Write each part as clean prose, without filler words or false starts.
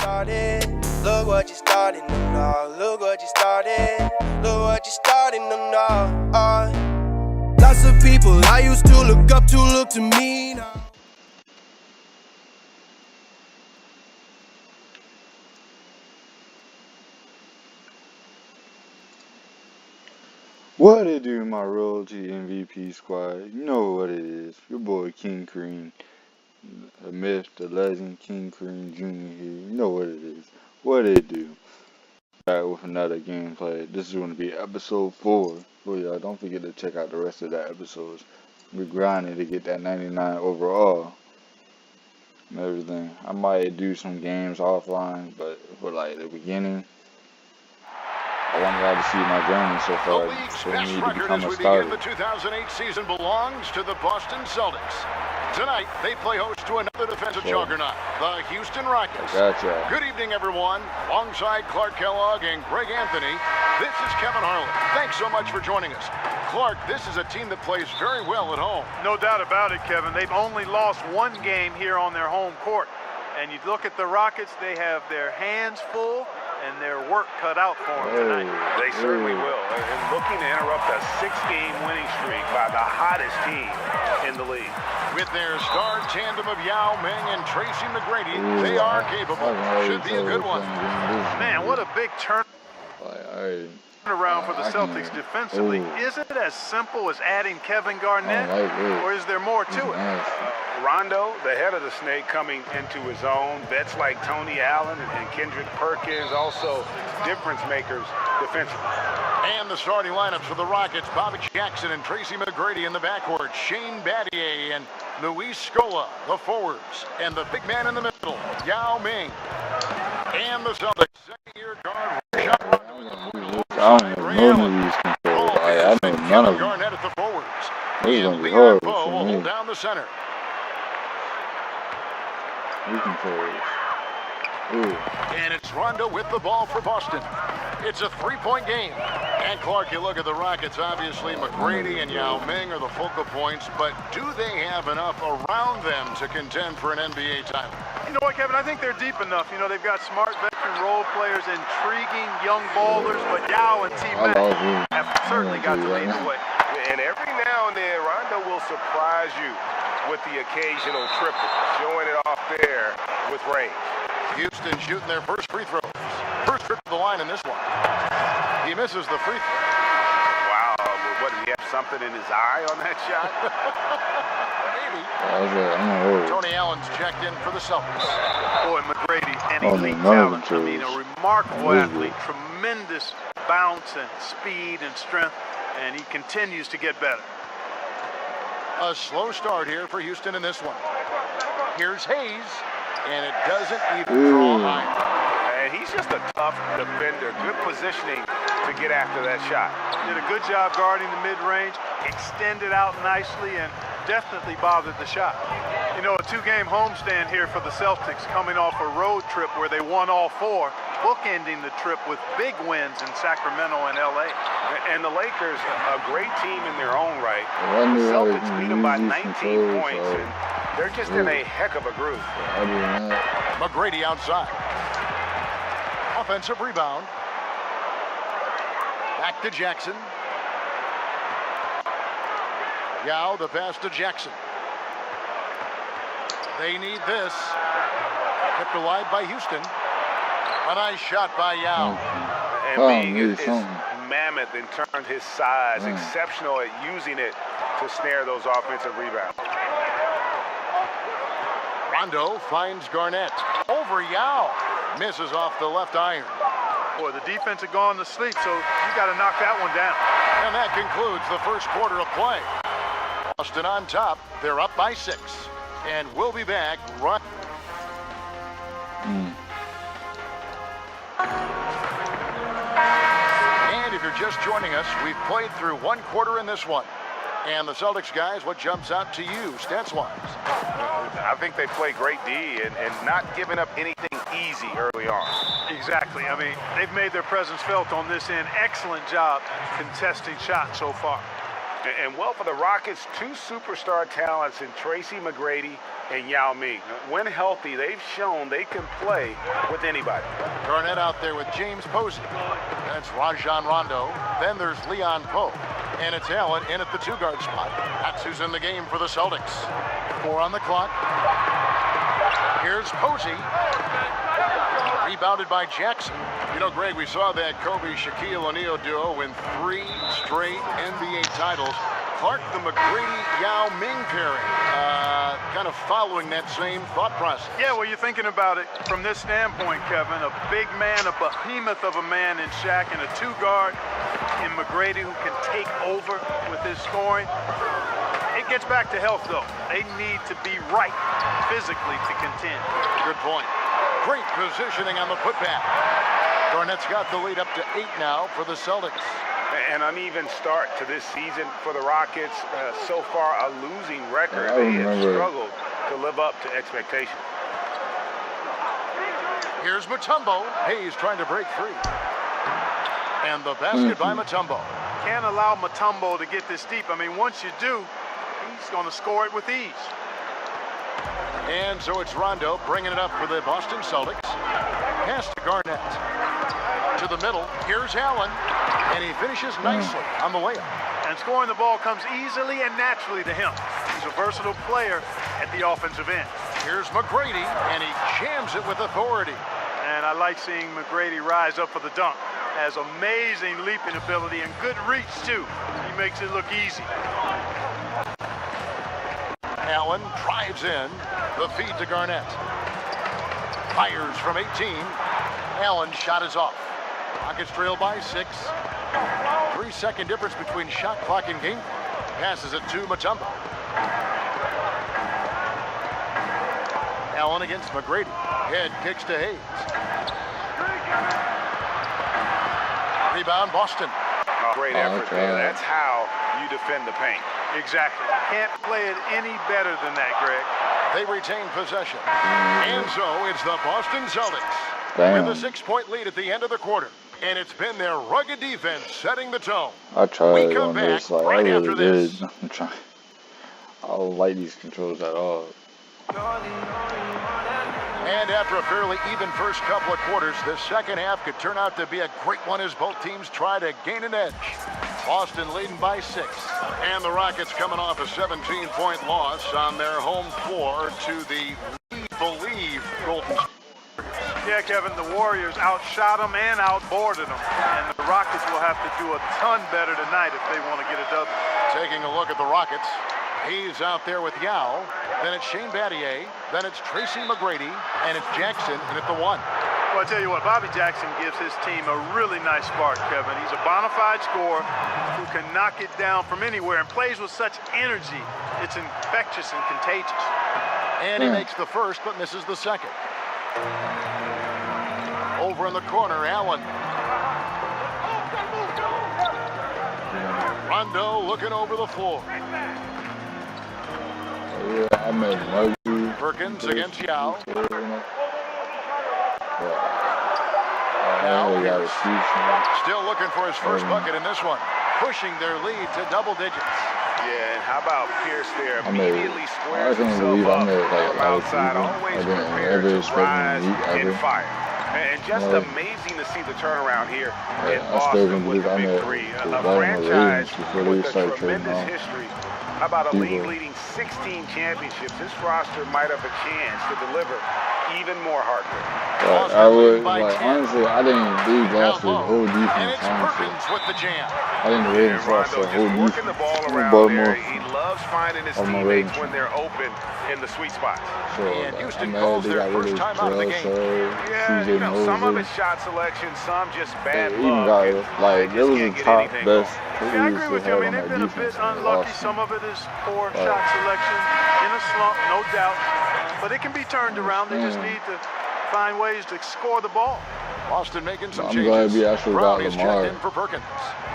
started. Look what you starting to know. Look what you started. Look what you starting to know. Lots of people I used to look up to look to me now. What it do, my royalty MVP squad? You know what it is. Your boy King Cream, the myth, the legend, King Cream Jr. here. You know what it is. What it do? Back with another gameplay. This is going to be episode 4. So y'all don't forget to check out the rest of the episodes. We're grinding to get that 99 overall and everything. I might do some games offline, but for like the beginning, I want y'all to see my journey so far. The league's So best need to record become as a we starter. begin the 2008 season belongs to the Boston Celtics. Tonight, they play host to another defensive juggernaut, the Houston Rockets. Gotcha. Good evening, everyone. Alongside Clark Kellogg and Greg Anthony, this is Kevin Harlan. Thanks so much for joining us. Clark, this is a team that plays very well at home. No doubt about it, Kevin. They've only lost one game here on their home court. And you look at the Rockets, they have their hands full and their work cut out for them tonight. They certainly will. And looking to interrupt a 6-game winning streak by the hottest team in the league. With their star tandem of Yao Ming and Tracy McGrady, they are capable. Should be a good one. Man, what a big turnaround for the I Celtics can- defensively. Ooh. Is it as simple as adding Kevin Garnett, or is there more to it? Rondo, the head of the snake, coming into his own. Vets like Tony Allen and Kendrick Perkins, also difference makers defensively. And the starting lineups for the Rockets, Bobby Jackson and Tracy McGrady in the backcourt, Shane Battier and Luis Scola, the forwards, and the big man in the middle, Yao Ming. And the Celtics, second-year guard, Rashad Rondo in the forwards. I don't know none of these controls. I know none of them. Garnett at the forwards. This is And gonna be Leon hard Poe for will me. hold down the center. These controls. Ooh. And it's Rondo with the ball for Boston. It's a three-point game. And Clark, you look at the Rockets, obviously McGrady and Yao Ming are the focal points, but do they have enough around them to contend for an NBA title? You know what, Kevin? I think they're deep enough. You know, they've got smart veteran role players, intriguing young ballers, but Yao and T-Mac have certainly got to lead the way. And every now and then, Rondo will surprise you with the occasional triple, showing it off there with range. Houston shooting their first free throws. First trip to the line in this one. He misses the free throw. Wow, what, did he have something in his eye on that shot? Maybe. Tony Allen's checked in for the Celtics. Boy, McGrady, an Oh, elite none of talent. them I mean, a chose. remarkable Really athlete, tremendous bounce and speed and strength, and he continues to get better. A slow start here for Houston in this one. Here's Hayes, and it doesn't even draw high. And he's just a tough defender. Good positioning to get after that shot. Did a good job guarding the mid-range, extended out nicely, and definitely bothered the shot. You know, a 2-game homestand here for the Celtics, coming off a road trip where they won all 4, bookending the trip with big wins in Sacramento and LA. And the Lakers, a great team in their own right. I knew The I was Celtics gonna beat them by use these 19 controls, points, so and they're just in a heck of a groove. other than that, McGrady outside. Offensive rebound. Back to Jackson. Yao, the pass to Jackson. They need this. Kept alive by Houston. A nice shot by Yao. And Oh, being need is something. mammoth in terms of his size, exceptional at using it to snare those offensive rebounds. Rondo finds Garnett. Over Yao. Misses off the left iron. Boy, the defense had gone to sleep, so you got to knock that one down. And that concludes the first quarter of play. Boston on top. They're up by 6. And we'll be back right. And if you're just joining us, we've played through one quarter in this one. And the Celtics guys, what jumps out to you, stats-wise? I think they play great D and not giving up anything easy early on. Exactly. I mean, they've made their presence felt on this end. Excellent job contesting shots so far. And well, for the Rockets, two superstar talents in Tracy McGrady and Yao Ming. When healthy, they've shown they can play with anybody. Garnett out there with James Posey. That's Rajon Rondo. Then there's Leon Pope. And it's Allen in at the two-guard spot. That's who's in the game for the Celtics. 4 on the clock. Here's Posey. Rebounded by Jackson. You know, Greg, we saw that Kobe-Shaquille O'Neal duo win 3 straight NBA titles. Clark, the McGrady-Yao Ming pairing, kind of following that same thought process. Yeah, well, you're thinking about it from this standpoint, Kevin. A big man, a behemoth of a man in Shaq, and a two-guard in McGrady who can take over with his scoring. It gets back to health, though. They need to be right physically to contend. Good point. Great positioning on the putback. Garnett's got the lead up to 8 now for the Celtics. An uneven start to this season for the Rockets. So far, a losing record. I They have remember. struggled to live up to expectations. Here's Mutombo. Hayes trying to break free. And the basket by Mutombo. Can't allow Mutombo to get this deep. I mean, once you do, he's going to score it with ease. And so it's Rondo bringing it up for the Boston Celtics. Pass to Garnett. To the middle. Here's Allen. And he finishes nicely on the layup. And scoring the ball comes easily and naturally to him. He's a versatile player at the offensive end. Here's McGrady, and he jams it with authority. And I like seeing McGrady rise up for the dunk. Has amazing leaping ability and good reach, too. He makes it look easy. Allen drives in. The feed to Garnett. Fires from 18. Allen's shot is off. Rockets trail by 6. 3-second difference between shot clock and game clock. Passes it to Mutombo. Allen against McGrady. Head kicks to Hayes. Rebound, Boston. Great effort there. That's how you defend the paint. Exactly. Can't play it any better than that, Greg. They retain possession. And so it's the Boston Celtics Damn. with a 6-point lead at the end of the quarter. And it's been their rugged defense setting the tone. I tried We come on back this, like, right I after really this. did. I'm trying. I don't like these controls at all. And after a fairly even first couple of quarters, the second half could turn out to be a great one as both teams try to gain an edge. Boston leading by 6. And the Rockets coming off a 17-point loss on their home floor to the We Believe Golden State. Yeah, Kevin, the Warriors outshot them and outboarded them. And the Rockets will have to do a ton better tonight if they want to get a W. Taking a look at the Rockets. He's out there with Yao. Then it's Shane Battier. Then it's Tracy McGrady. And it's Jackson in at the 1. Well, I tell you what, Bobby Jackson gives his team a really nice spark, Kevin. He's a bona fide scorer who can knock it down from anywhere and plays with such energy. It's infectious and contagious. And he makes the first but misses the second. Over in the corner, Allen. Rondo looking over the floor. Yeah, I made Muggy. Perkins against Yao. Now got a Still looking for his first bucket in this one. Pushing their lead to double digits. Yeah, and how about Pierce there? I made, Immediately I squares can't himself believe I up made like a from lot of outside, people. always I didn't prepared ever to expect him rise to eat and ever. fire. And just amazing to see the turnaround here in I still Boston can with believe the I big made three. the A bottom of franchise ratings before they with a started trading tremendous off. history. How about a People. league-leading 16 championships? This roster might have a chance to deliver even more heartbreak. But I would, like, honestly, I didn't leave Boston's whole And defense, it's honestly. Perkins with the jam. I didn't And really lost Rondo the just whole working the defense. ball around Baltimore. there. He loves finding his On my teammates ratings. when they're open in the sweet spots. So, And like, Houston I'm mad calls they their got rid first of time out of the Terrell, game. Yeah, CJ some of Moses. it's shot selection, some just bad They even luck. got, like, They there just was a can't get top anything best going. Yeah, I players agree they with you. I had mean, on they've that been a defense bit and they unlucky. lost. Some of it is poor shot selection in a slump, no doubt. But it can be turned around. They just need to find ways to score the ball. Boston making some I'm changes. glad we actually got Brown is Lamar. checked in for Perkins.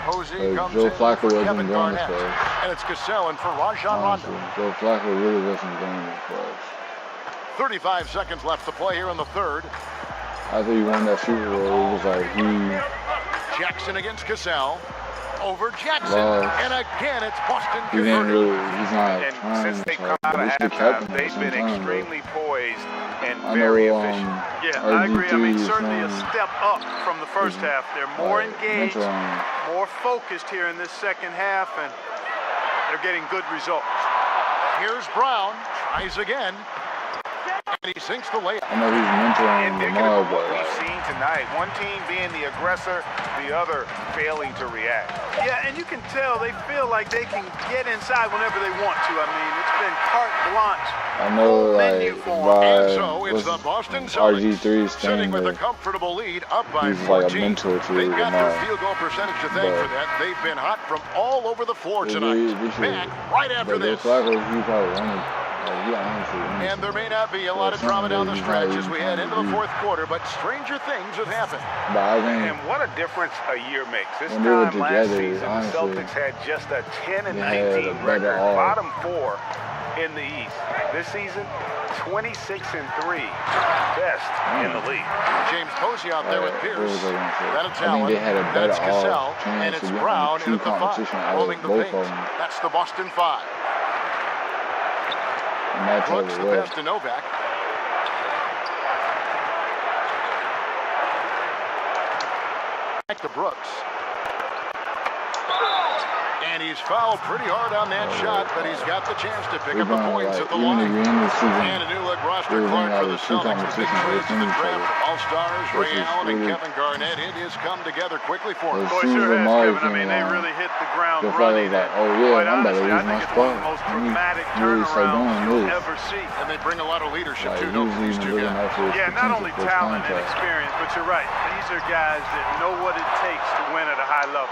Posey Like, comes Joe in Flacco for wasn't Kevin going as Garnett. fast. And it's Cassell in for Rajon Honestly, Rondo. Joe Flacco really wasn't going as fast. 35 seconds left to play here in the third. After he won that Super Bowl, it was like he Jackson against Cassell. over Jackson. Well, And again, it's Boston he didn't converted. really, he's not And trying, since they so come out of they kept halftime, him at the they've same been time, extremely poised and I very know, efficient. Yeah, I agree. I mean, RG3 is certainly a step up from the first half. They're more engaged, more focused here in this second half, and they're getting good results. Here's Brown, tries again, and he sinks the layup. I know he's mentoring Indicative Lamar, of what but we've seen tonight. One team being the aggressor, the other failing to react. Yeah, and you can tell they feel like they can get inside whenever they want to. I mean, it's been carte blanche. I know, Menu like, for 'em. And by so it's the Boston Celtics RG3 sitting with a staying comfortable lead, up by he's like a 14. mentor to They've got Lamar. their field goal percentage to thank But for that. They've been hot from all over the floor They tonight. should, Back right after but this. Flacco, he probably wanted, like, he honestly wanted And there to. may not be a But lot of drama down the he's not stretch even as we trying head to into the do. fourth quarter, but stranger things have happened. But I think And what a difference a year makes. This when they were time last together, season, honestly, the Celtics had just a 10 and they had 19 a better record, all. bottom 4 in the East. This season, 26 and 3, best in the league. James Posey out there with what Pierce. was I gonna say? Then I it's think Allen. they had a Then better it's Cassell. all And chance it's to get Brown true in at the 5, competition out roaming of the both paint. of them. That's the Boston 5. And that's how Brooks it the was. pass to Novak. Back to Brooks. And he's fouled pretty hard on that shot, but he's got the chance to pick up the points at the even line. if you're in the season, And a new look roster We're card for gonna the have a true Celtics. The big competition trades in the against each draft other. for All-Stars, Which Ray is Allen and really- Kevin Garnett. It has come together quickly for him. as Boy, soon as sure has, Lamar Kevin. I came mean, they along, really hit the ground the Flacco running. was like, And oh yeah, quite I'm about to honestly, lose I think my it's one of spot. the most He dramatic really started turnarounds doing you'll this. ever see. And they bring a lot of leadership, Like, too, he don't was these even two looking guys? out for his Yeah, not potential only for his talent and contract. experience, but you're right. These are guys that know what it takes to win at a high level.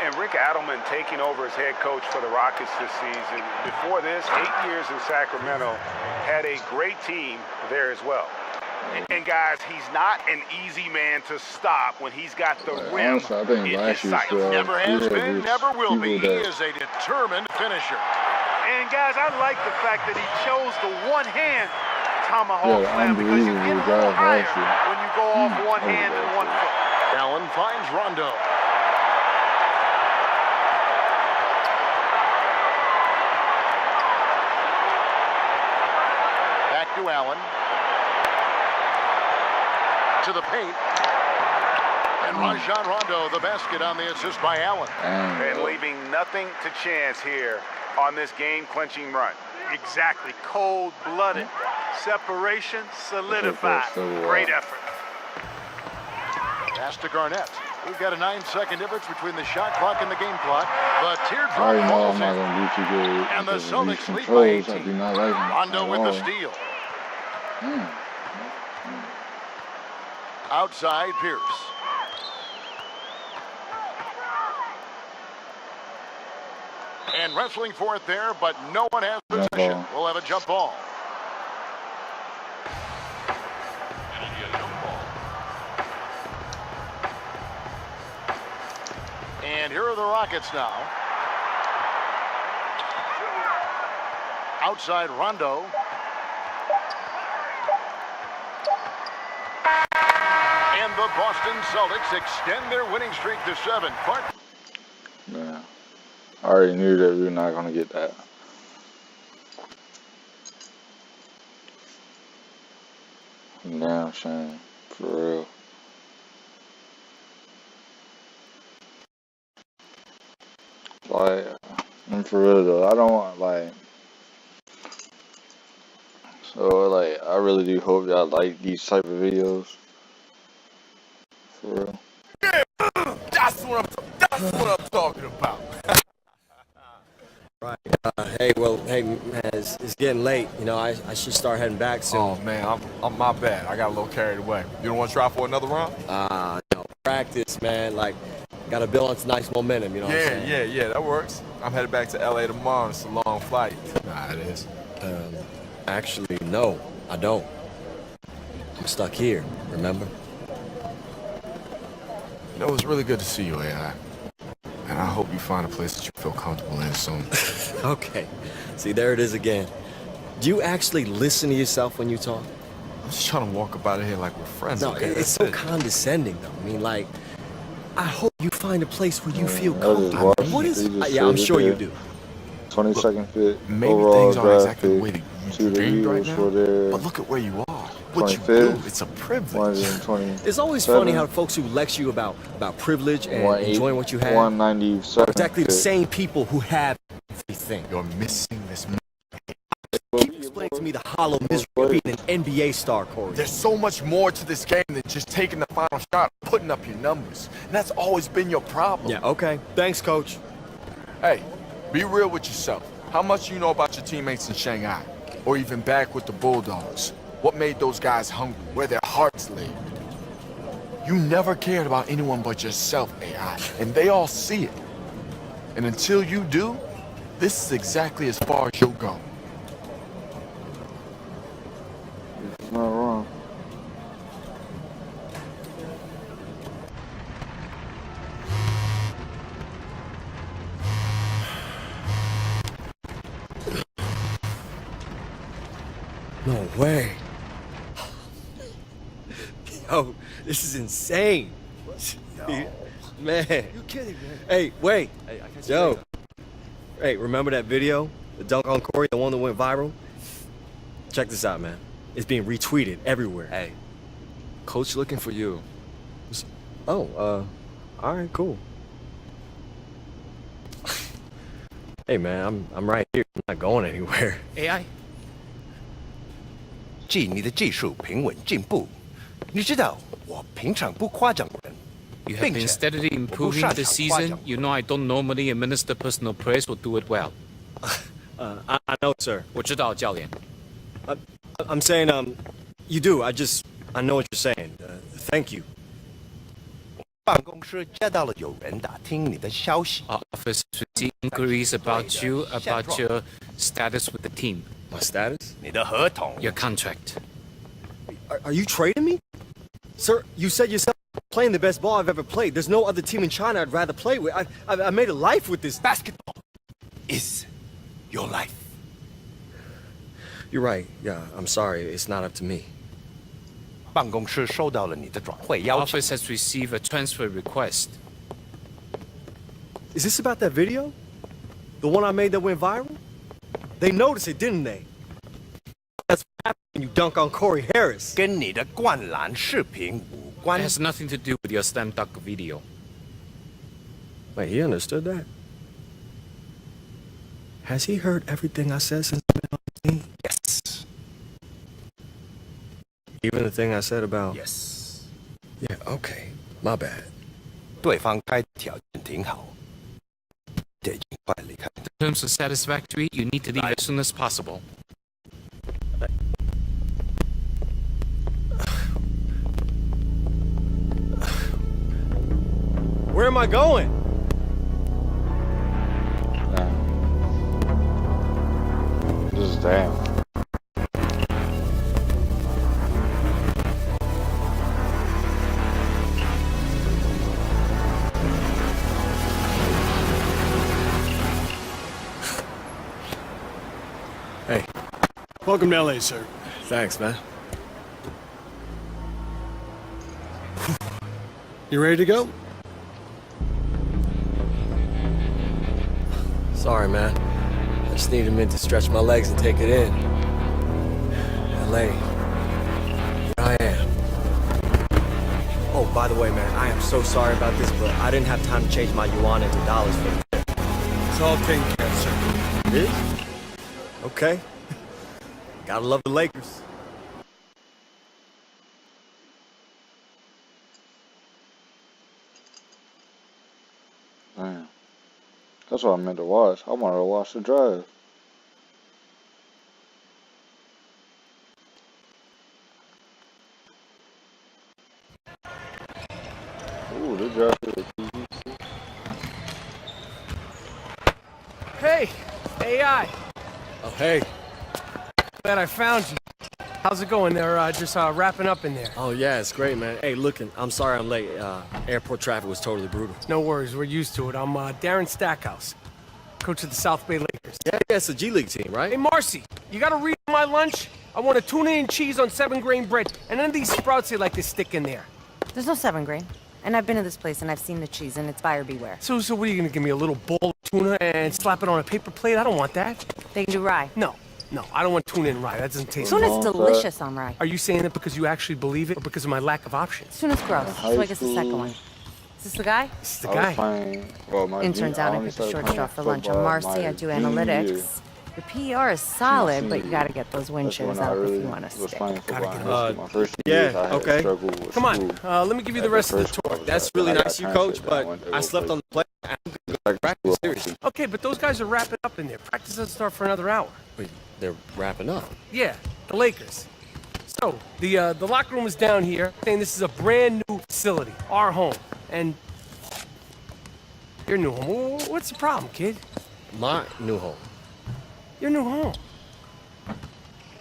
And Rick Adelman taking over as head coach for the Rockets this season. Before this, 8 years in Sacramento, had a great team there as well. And guys, he's not an easy man to stop when he's got the rim Honestly, I think in last his year's sights. draft, Never he has had been, this never will be. people He that- is a determined finisher. And guys, I like the fact that he chose the one-hand tomahawk Yeah, slam because you get a unbelievable little drive higher last year. when you go off one hand and one foot. Allen finds Rondo. Back to Allen. To the paint. And Rajon Rondo, the basket on the assist by Allen. And leaving nothing to chance here on this game-clinching run. Exactly. Cold-blooded. Separation solidified. Great effort. Pass to Garnett. We've got a 9-second difference between the shot clock and the game clock. The I teardrop already know falls I'm not in. going to do too good. And the because of Celtics these lead by controls. I 18. do not like them Rondo at with all. the steal. Outside Pierce. And wrestling for it there, but no one has Jump possession. ball. We'll have a jump ball. And here are the Rockets now. Outside Rondo. And the Boston Celtics extend their winning streak to 7. Clark. Yeah. I already knew that we were not going to get that. Damn shame. For real. Like, and for real though, I don't want, like, so, like, I really do hope y'all like these type of videos. For real. That's what I'm talking about. Right. Hey, man, it's getting late. You know, I should start heading back soon. Oh man, I'm my bad. I got a little carried away. You don't want to try for another round? Practice, man. Like, got to build on tonight's momentum. You know what I'm saying? Yeah, that works. I'm headed back to LA tomorrow. It's a long flight. Nah, it is. Actually, no, I don't. I'm stuck here. Remember? You know, it's really good to see you, AI. And I hope you find a place that you feel comfortable in soon. Okay. See, there it is again. Do you actually listen to yourself when you talk? I'm just trying to walk up out of here like we're friends. No, okay? it's That's so it. condescending, though. I mean, like, I hope you find a place where you feel I just comfortable. watched. What is? They just Yeah, I'm said it sure you there. do. 22nd pick Maybe overall things aren't draft exactly the pick way that to you the dreamed right Eagles now, for their but look at where you are. What you do, 25th, it's a privilege. 120. It's always funny how folks who lecture you about privilege and enjoying what you have are 197th exactly the pick. same people who have everything. You're missing this. Keep explaining to me the hollow misery of being an NBA star, Corey. There's so much more to this game than just taking the final shot, putting up your numbers. And that's always been your problem. Yeah, okay. Thanks, Coach. Hey, be real with yourself. How much you know about your teammates in Shanghai? Or even back with the Bulldogs? What made those guys hungry? Where their hearts lay? You never cared about anyone but yourself, AI. And they all see it. And until you do, this is exactly as far as you'll go. It's not wrong. No way. Yo, this is insane. Man. You kidding, man? Hey, wait. Hey, yo. Hey, remember that video? The dunk on Corey, the one that went viral? Check this out, man. It's being retweeted everywhere. Hey, Coach looking for you. Oh, all right, cool. Hey, man, I'm right here. I'm not going anywhere. AI， 记你的技术平稳进步。你知道我平常不夸奖人， You have been steadily improving this season. You know I don't normally administer personal praise or do it well. I know, sir. 我知道，教练。 I'm saying, you do. I know what you're saying. Thank you. 办公室接到了有人打听你的消息。 Our office received inquiries about you, about your status with the team, My status? 你的合同 your contract. Are you trading me? Sir, you said yourself playing the best ball I've ever played. There's no other team in China I'd rather play with. I made a life with this. basketball is your life。 You're right. Yeah, I'm sorry. It's not up to me. 办公室收到了你的转会 Our 邀请。 office has received a transfer request. Is this about that video? The one I made that went viral? They noticed it, didn't they? That's what happened when you dunk on Corey Harris. 跟你的灌篮视频无 It 关。 has nothing to do with your slam dunk video. Wait, he understood that? Has he heard everything I said since I've been on the team? Yes. Even the thing I said about... Yes. Yeah, okay. My bad. 对方开条件挺好，得尽快离开。 Terms are satisfactory. You need to leave as soon as possible. Where am I going? This is damn. Hey, Welcome to LA, sir. thanks, man. You ready to go? Sorry, man. I just needed a minute to stretch my legs and take it in. LA. Here I am. Oh, by the way, man, I am so sorry about this, but I didn't have time to change my yuan into dollars for the trip. It's all taken care of, sir. It is? Okay. Gotta love the Lakers. Damn. That's what I meant to watch. I wanted to watch the drive. Ooh, the drive is Hey, AI. Oh, hey. Glad I found you. How's it going there? Just wrapping up in there. Oh, yeah, it's great, man. Hey, looking, I'm sorry I'm late. Airport traffic was totally brutal. No worries, we're used to it. I'm Darren Stackhouse, coach of the South Bay Lakers. Yeah, it's a G League team, right? Hey, Marcy, you gotta read my lunch? I want a tuna and cheese on 7-grain bread, and then these sprouts they like to stick in there. There's no 7 grain. And I've been to this place and I've seen the cheese and it's buyer beware. So what are you gonna give me, a little bowl of tuna and slap it on a paper plate? I don't want that. They can do rye. No, I don't want tuna and rye. That doesn't taste good. Tuna's delicious on rye. Are you saying that because you actually believe it or because of my lack of options? Tuna's gross, so I guess the second one. Is this the guy? This is the guy. Interns out, I picked a short straw for lunch. I'm Marcy, I do analytics. Your PR is solid, but you gotta get those wind chips up if you want to stick. Okay. Come on, let me give you the rest of the tour. That's really nice of you, Coach, but I slept on the plane. I'm gonna go to practice, seriously. Okay, but those guys are wrapping up in there. Practice doesn't start for another hour. Wait, they're wrapping up? Yeah, the Lakers. So, the locker room is down here, saying this is a brand new facility, our home. And your new home. What's the problem, kid? My new home. Your new home.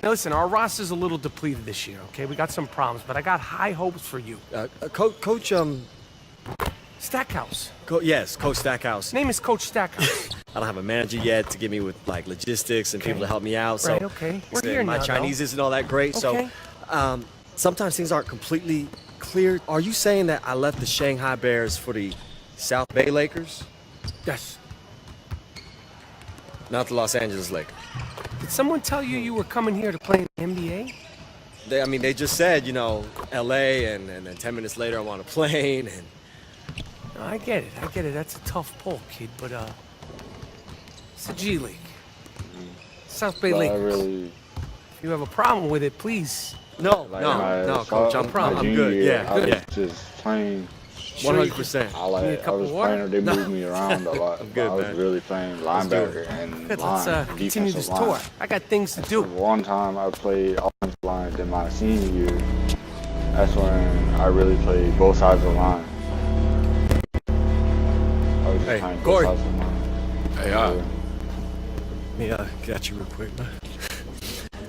Now listen, our roster's a little depleted this year, okay? We got some problems, but I got high hopes for you. Coach, Stackhouse. Yes, Coach Stackhouse. His name is Coach Stackhouse. I don't have a manager yet to give me with, like, logistics and people to help me out, so... Right, okay. We're here my now, Chinese isn't all that great, okay. so... sometimes things aren't completely clear. Are you saying that I left the Shanghai Bears for the South Bay Lakers? Yes. Not the Los Angeles Lakers. Did someone tell you you were coming here to play in the NBA? They just said, you know, L.A., and then 10 minutes later I'm on a plane, and... No, I get it. That's a tough pull, kid, but, it's the G League. South Bay Lakers. If you have a problem with it, please. No, Coach, I'm good. I was just playing 100%. I was playing, they moved me around a lot. I'm good, I was man. really playing linebacker and Good, line, let's continue this tour. I got things to do. One time I played offensive line in my senior year. That's when I really played both sides of the line. I was just playing both sides of the line. Hey, Yeah, got you real quick, man.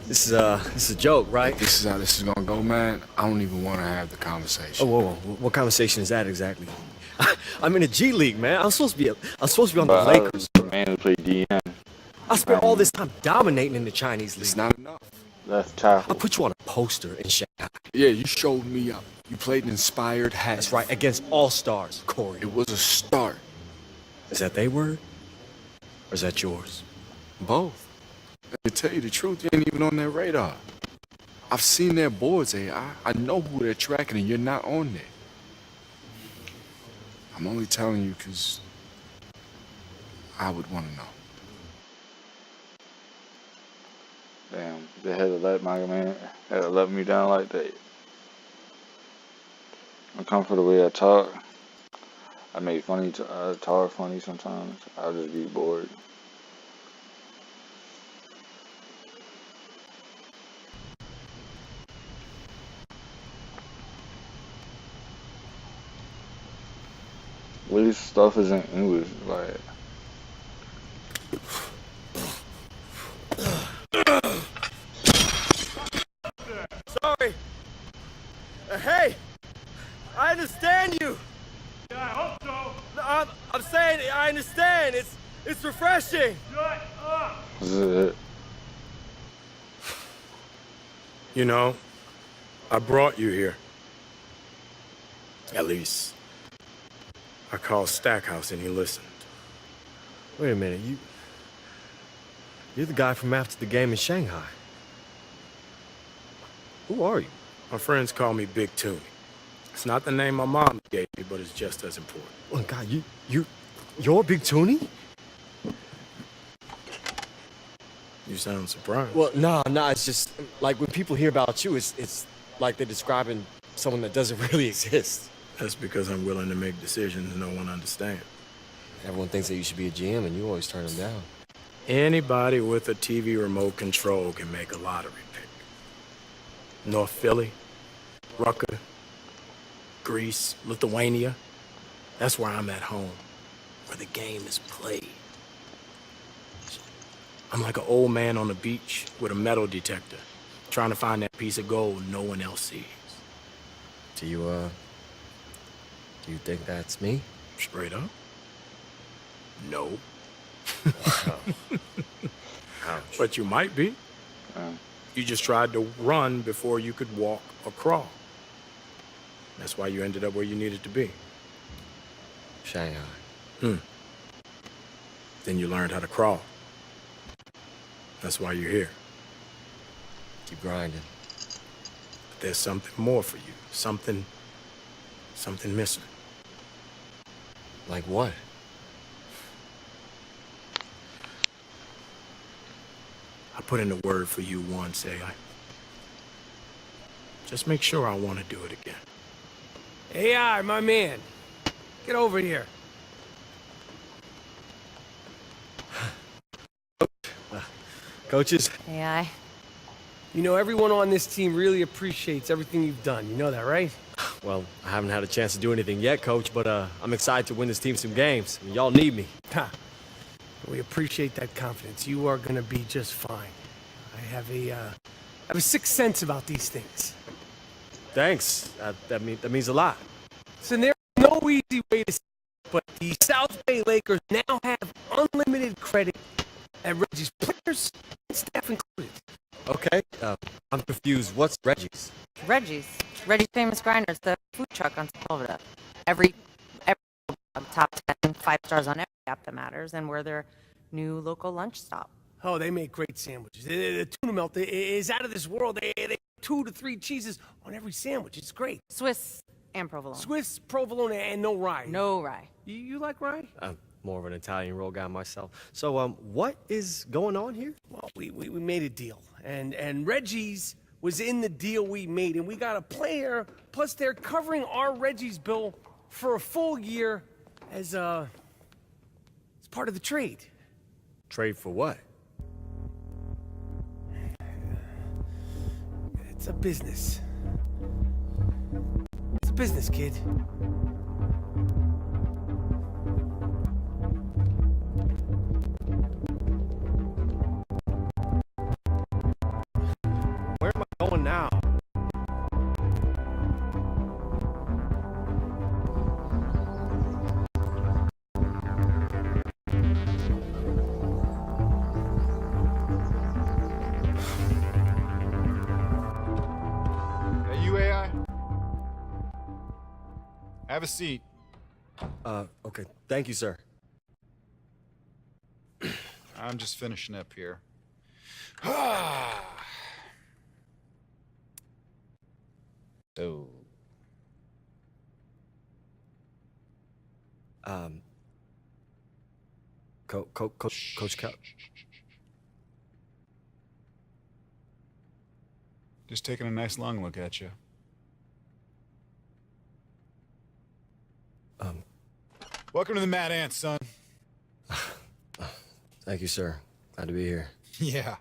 This is a joke, right? This is how this is gonna go, man. I don't even want to have the conversation. Oh, whoa. What conversation is that exactly? I'm in a G League, man. I'm supposed to be on the Lakers. I was the man who played DN. I spent all this time dominating in the Chinese league. It's not enough. Left tackle. I put you on a poster in Shanghai. Yeah, you showed me up. You played an inspired half. That's right, against all-stars, Corey. It was a start. Is that their word? Or is that yours? Both. To tell you the truth, you ain't even on their radar. I've seen their boards, AI. I know who they're tracking, and you're not on there. I'm only telling you because I would want to know. Damn, they had to let me down like that. I'm comfortable the way I talk. I make talk funny sometimes. I'll just be bored. What this stuff is in English, like. Sorry. Hey, I understand you. Yeah, I hope so. I'm saying I understand. It's refreshing. Shut up. This is it. You know, I brought you here. At least, I called Stackhouse and he listened. Wait a minute, you're the guy from after the game in Shanghai. Who are you? My friends call me Big Tooney. It's not the name my mom gave me, but it's just as important. Oh God, you're Big Tooney? You sound surprised. Well, no, it's just like when people hear about you, it's like they're describing someone that doesn't really exist. That's because I'm willing to make decisions no one understands. Everyone thinks that you should be a GM, and you always turn them down. Anybody with a TV remote control can make a lottery pick. North Philly, Rucker, Greece, Lithuania. That's where I'm at home, where the game is played. I'm like an old man on the beach with a metal detector, trying to find that piece of gold no one else sees. Do you think that's me? Straight up? No. But you might be. You just tried to run before you could walk or crawl. That's why you ended up where you needed to be. Shanghai. Then you learned how to crawl. That's why you're here. Keep grinding. But there's something more for you. Something missing. Like what? I put in a word for you once, AI. Just make sure I want to do it again. AI, my man. Get over here. Coaches? AI. You know, everyone on this team really appreciates everything you've done. You know that, right? Well, I haven't had a chance to do anything yet, Coach, but I'm excited to win this team some games. Y'all need me. Ha. We appreciate that confidence. You are gonna be just fine. I have a sixth sense about these things. Thanks. That means a lot. So there's no easy way to say it, but the South Bay Lakers now have unlimited credit at Reggie's, players and staff included. Okay. I'm confused. What's Reggie's? Reggie's Famous Grinders, the food truck on Sepulveda. Every top 10, 5 stars on every app that matters, and we're their new local lunch stop. Oh, they make great sandwiches. The tuna melt is out of this world. They 2 to 3 cheeses on every sandwich. It's great. Swiss and provolone. Swiss, provolone, and no rye. No rye. You like rye? I'm more of an Italian roll guy myself. So, what is going on here? Well, we made a deal, and Reggie's was in the deal we made, and we got a player, plus they're covering our Reggie's bill for a full year as part of the trade. Trade for what? It's a business. It's a business, kid. Where am I going now? Hey, you AI? Have a seat. Okay. Thank you, sir. I'm just finishing up here. So, Coach Cal. just taking a nice long look at you. Welcome to the Mad Ants, son. Thank you, sir. Glad to be here. Yeah,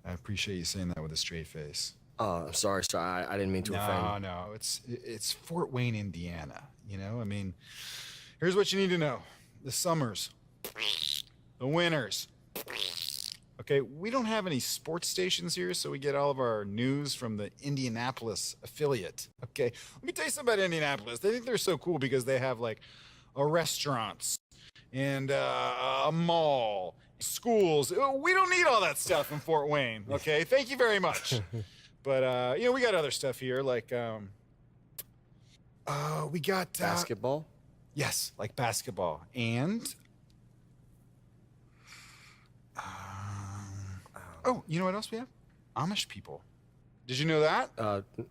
I appreciate you saying that with a straight face. I'm sorry, sir. I didn't mean to offend. No, it's Fort Wayne, Indiana. You know, I mean, here's what you need to know: the summers, the winters. Okay, we don't have any sports stations here, so we get all of our news from the Indianapolis affiliate. Okay, let me tell you something about Indianapolis. They think they're so cool because they have like a restaurants and a mall, schools. We don't need all that stuff in Fort Wayne. Okay, thank you very much. But you know, we got other stuff here like we got Basketball? Yes, like basketball and. Oh, you know what else we have? Amish people. Did you know that?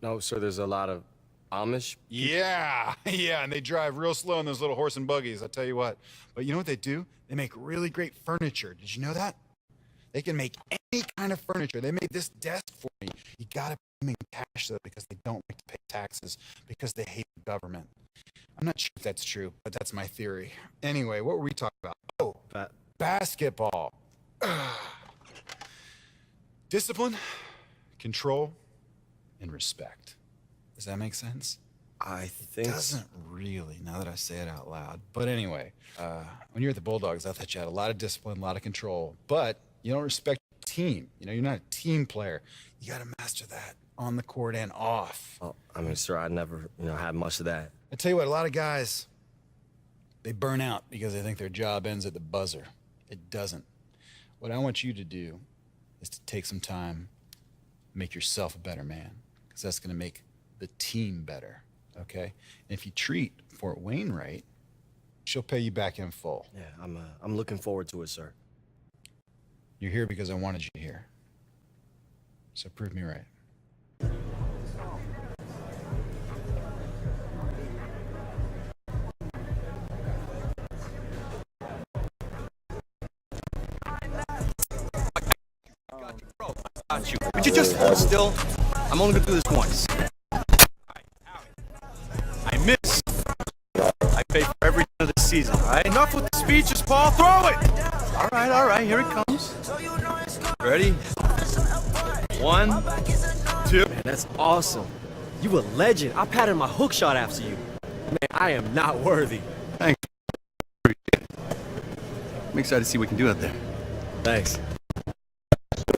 No, sir. There's a lot of Amish. Yeah, yeah, and they drive real slow in those little horse and buggies, I'll tell you what. But you know what they do? They make really great furniture. Did you know that? They can make any kind of furniture. They made this desk for me. You gotta pay them in cash, though, because they don't like to pay taxes, because they hate the government. I'm not sure if that's true, but that's my theory. Anyway, what were we talking about? Oh, basketball. Discipline, control, and respect. Does that make sense? I think... It doesn't really, now that I say it out loud. But anyway, when you're at the Bulldogs, I thought you had a lot of discipline, a lot of control, but you don't respect your team. You know, you're not a team player. You got to master that on the court and off. Oh, I mean, sir, I never, had much of that. I tell you what, a lot of guys, they burn out because they think their job ends at the buzzer. It doesn't. What I want you to do is to take some time, make yourself a better man, because that's going to make the team better. okay? And if you treat Fort Wayne right, she'll pay you back in full. Yeah, I'm looking forward to it, sir. You're here because I wanted you here. So prove me right. Would you just hold still? I'm only gonna do this once. I miss. I pay for every day of the season, all right? Enough with the speeches, Paul. Throw it! All right, here it comes. Ready? 1, 2. Man, that's awesome. You a legend. I patted my hook shot after you. Man, I am not worthy. Thanks. Appreciate it. I'm excited to see what we can do out there. Thanks.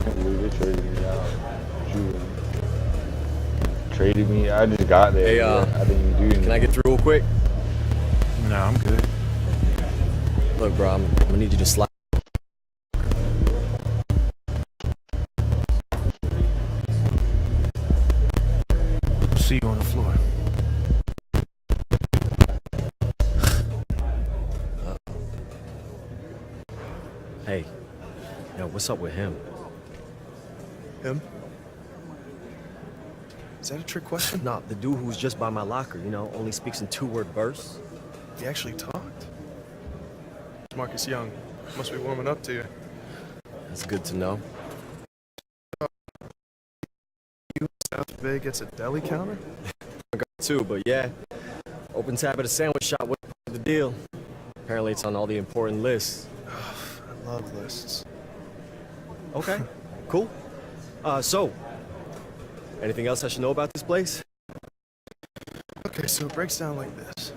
They traded me out. Traded me. I just got there. Hey, I didn't even do anything. Can I get through real quick? No, I'm good. Look, bro, I'm gonna need you to slide. See you on the floor. Hey, yo, what's up with him? Him? Is that a trick question? No, the dude who's just by my locker, only speaks in 2-word bursts. He actually talked. It's Marcus Young. Must be warming up to you. That's good to know. You South Bay gets a deli counter? I got 2, but yeah. Open tab at a sandwich shop with the deal. Apparently it's on all the important lists. I love lists. Okay, cool. So, anything else I should know about this place? Okay, so it breaks down like this.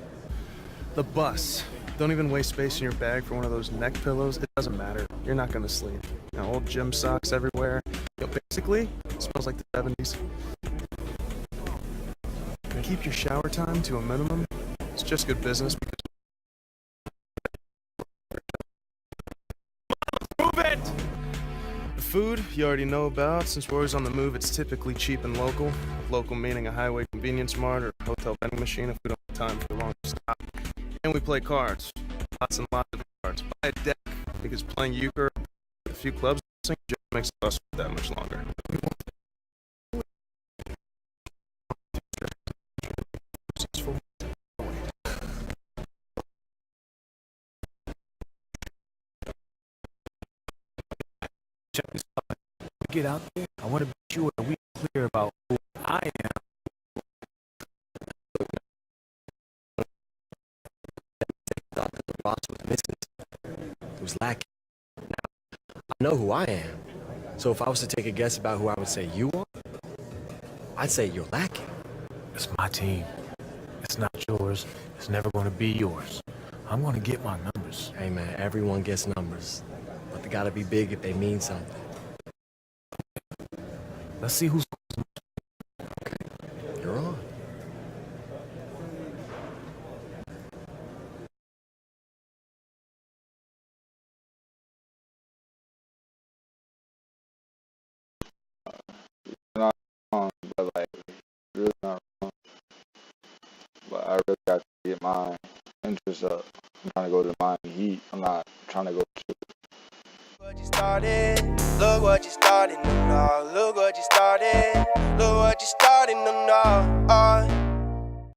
The bus. Don't even waste space in your bag for one of those neck pillows. It doesn't matter. You're not gonna sleep. Old gym socks everywhere. Basically, it smells like the 70s. And keep your shower time to a minimum. It's just good business because move it! The food you already know about. Since we're always on the move, it's typically cheap and local. Local meaning a highway convenience mart or hotel vending machine if we don't have time for the long stop. And we play cards. Lots and lots of cards. Buy a deck because playing euchre with a few clubs just makes us that much longer. Check this out. When we get out there, I want to be sure that we're clear about who I am. Thought that the boss was missing. It was lacking. Now, I know who I am. So if I was to take a guess about who I would say you are, I'd say you're lacking. It's my team. It's not yours. It's never going to be yours. I'm going to get my numbers. Hey man, everyone gets numbers. But they gotta be big if they mean something. Let's see who's... Okay, you're on. Not wrong, but like really not wrong. But I really got to get my interest up. I'm trying to go to the Miami Heat. I'm not trying to go to. What you started, look what you started, no, look what you started, look what you started, no, no.